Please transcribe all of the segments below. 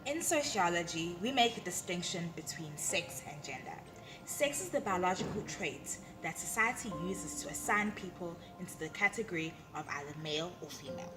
In sociology, we make a distinction between sex and gender. Sex is the biological trait that society uses to assign people into the category of either male or female,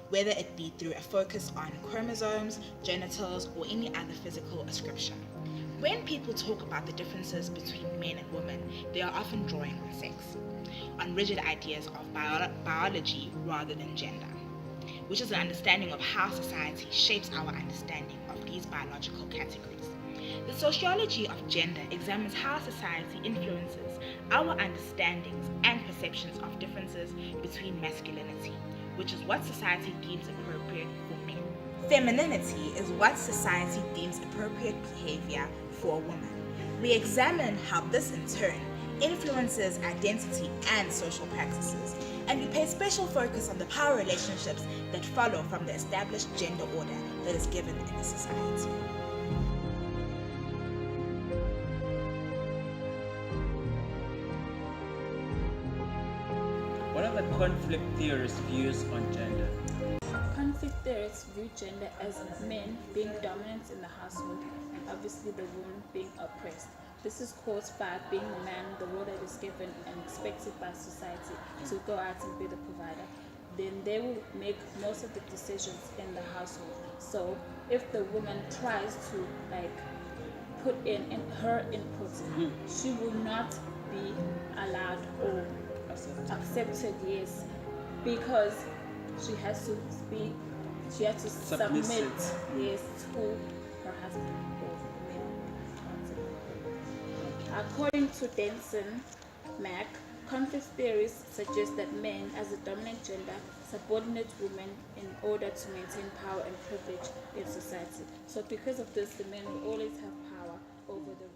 whether it be through a focus on chromosomes, genitals, or any other physical ascription. When people talk about the differences between men and women, they are often drawing on sex, on rigid ideas of biology rather than gender, which is an understanding of how society shapes our understanding of these biological categories. The sociology of gender examines how society influences our understandings and perceptions of differences between masculinity, which is what society deems appropriate for men. Femininity is what society deems appropriate behavior for a woman. We examine how this in turn influences identity and social practices, and we pay special focus on the power relationships that follow from the established gender order that is given in a society. What are the conflict theorists' views on gender? Conflict theorists view gender as men being dominant in the household and obviously the woman being oppressed. This is caused by being the man, the role that is given and expected by society to go out and be the provider. Then they will make most of the decisions in the household. So if the woman tries to put in her input, she will not be allowed or accepted, yes, because she has to speak, she has to submit, yes, to her husband or male. According to Denson Mack, conflict theories suggest that men, as a dominant gender, subordinate women in order to maintain power and privilege in society. So because of this, the men will always have power over the women.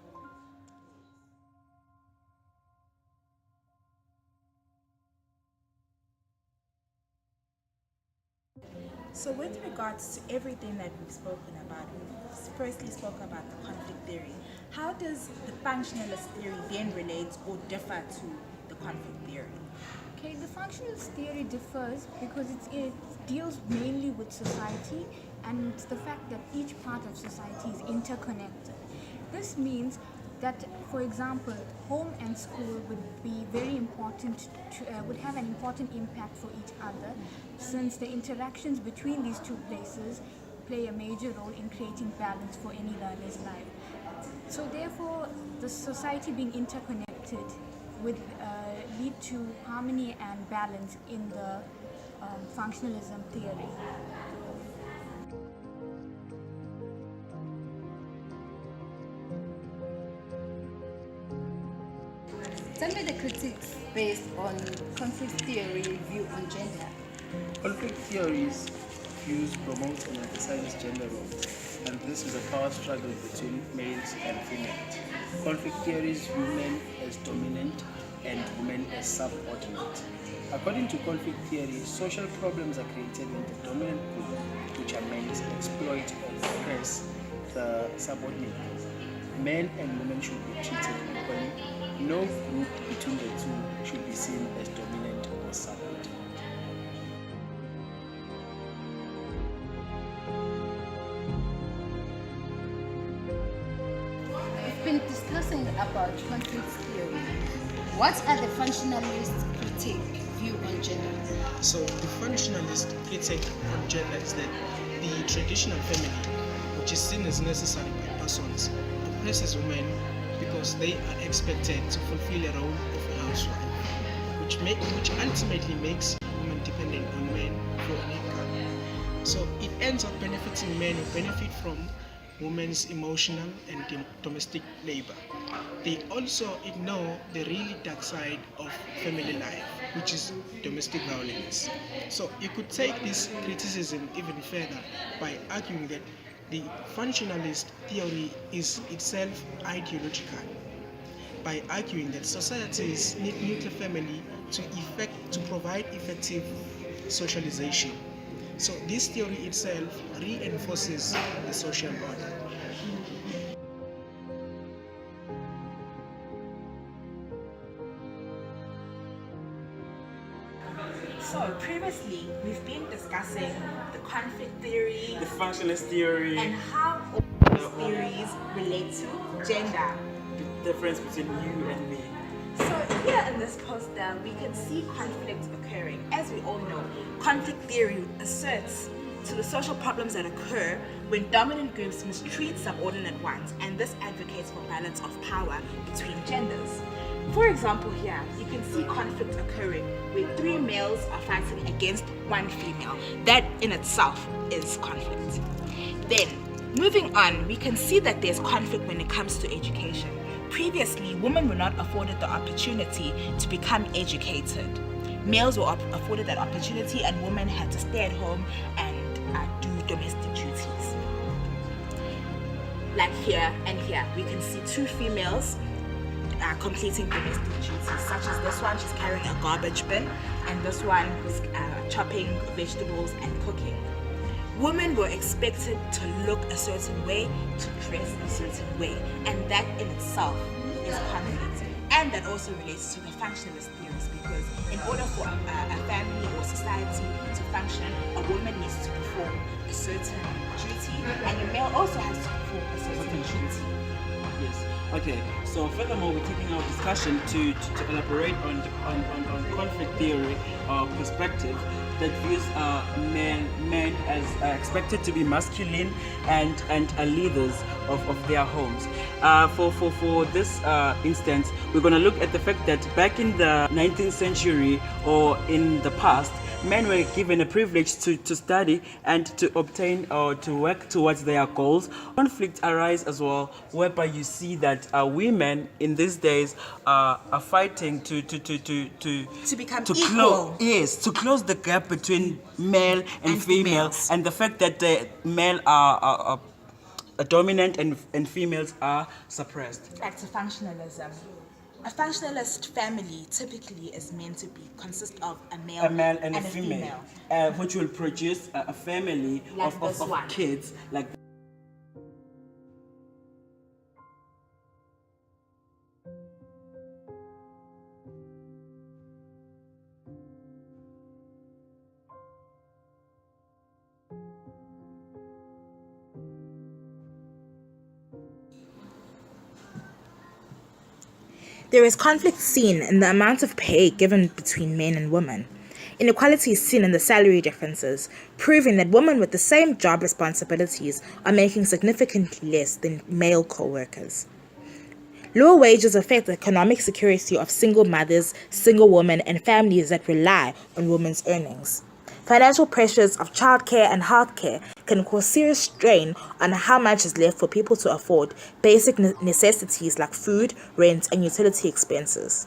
So with regards to everything that we've spoken about, we've firstly spoken about the conflict theory. How does the functionalist theory then relate or differ to the conflict theory? Okay, the functionalist theory differs because it deals mainly with society and the fact that each part of society is interconnected. This means that, for example, home and school would be very important, would have an important impact for each other, since the interactions between these two places play a major role in creating balance for any learner's life. So therefore, the society being interconnected would lead to harmony and balance in the functionalism theory. Tell me the critiques based on conflict theory view on gender. Conflict theories views promotes and emphasizes gender roles, and this is a power struggle between males and females. Conflict theories view men as dominant and women as subordinate. According to conflict theory, social problems are created when the dominant group, which are men, exploit or oppress the subordinate group. Men and women should be treated equally. No group between the two should be seen as dominant or subordinate. We've been discussing about conflict theory. What are the functionalist critique view on gender? So the functionalist critique on gender is that the traditional family, which is seen as necessary by persons, oppresses women because they are expected to fulfill a role of a housewife, which ultimately makes women dependent on men for an income. So it ends up benefiting men who benefit from women's emotional and domestic labor. They also ignore the really dark side of family life, which is domestic violence. So you could take this criticism even further by arguing that the functionalist theory is itself ideological, by arguing that societies need nuclear family to provide effective socialization. So this theory itself reinforces the social order. So So previously, we've been discussing the conflict theory The functionalist theory, and how all these theories relate to gender. the difference between you and me. So here in this poster, we can see conflict occurring. As we all know, conflict theory asserts to the social problems that occur when dominant groups mistreat subordinate ones, and this advocates for balance of power between genders. For example, here you can see conflict occurring where 3 males are fighting against 1 female. That in itself is conflict. Then, moving on, we can see that there's conflict when it comes to education. Previously, women were not afforded the opportunity to become educated. Males were afforded that opportunity, and women had to stay at home and do domestic duties. Like here and here, we can see 2 females completing domestic duties, such as this one, she's carrying a garbage bin, and this one who's chopping vegetables and cooking. Women were expected to look a certain way, to dress a certain way, and that in itself is conflict. And that also relates to the functionalist theories, because in order for a family or society to function, a woman needs to perform a certain duty, and a male also has to perform a certain duty. Yes. Okay. So furthermore, we're taking our discussion to elaborate on conflict theory perspective that views men as expected to be masculine and leaders of their homes. For this instance, we're going to look at the fact that back in the 19th century or in the past, men were given a privilege to study and to obtain or to work towards their goals. Conflict arise as well, whereby you see that women in these days are fighting to become close, yes, to close the gap between male and female, females. and the fact that the male are dominant and females are suppressed. Back to functionalism. A functionalist family typically is meant to consist of a male And a female, which will produce a family Like of this one. kids like. There is conflict seen in the amount of pay given between men and women. Inequality is seen in the salary differences, proving that women with the same job responsibilities are making significantly less than male co-workers. Lower wages affect the economic security of single mothers, single women, and families that rely on women's earnings. Financial pressures of childcare and healthcare can cause serious strain on how much is left for people to afford basic necessities like food, rent, and utility expenses.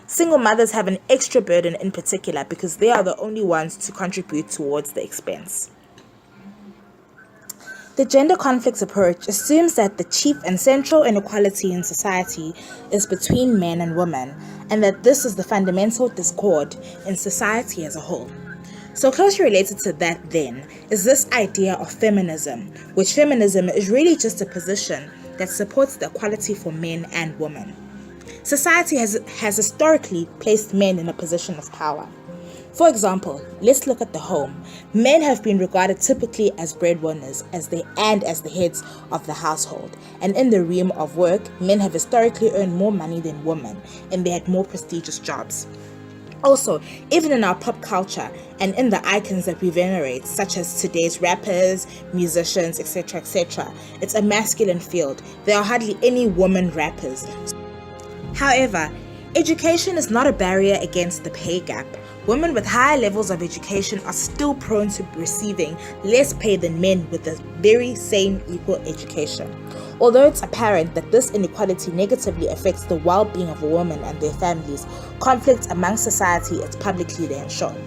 Single mothers have an extra burden in particular because they are the only ones to contribute towards the expense. The gender conflict approach assumes that the chief and central inequality in society is between men and women, and that this is the fundamental discord in society as a whole. So closely related to that then is this idea of feminism, which feminism is really just a position that supports the equality for men and women. Society has historically placed men in a position of power. For example, let's look at the home. Men have been regarded typically as breadwinners as the heads of the household. And in the realm of work, men have historically earned more money than women, and they had more prestigious jobs. Also, even in our pop culture and in the icons that we venerate, such as today's rappers, musicians, etc., it's a masculine field. There are hardly any women rappers. However, education is not a barrier against the pay gap. Women with higher levels of education are still prone to receiving less pay than men with the very same equal education. Although it's apparent that this inequality negatively affects the well-being of a woman and their families, conflict among society is publicly then shown.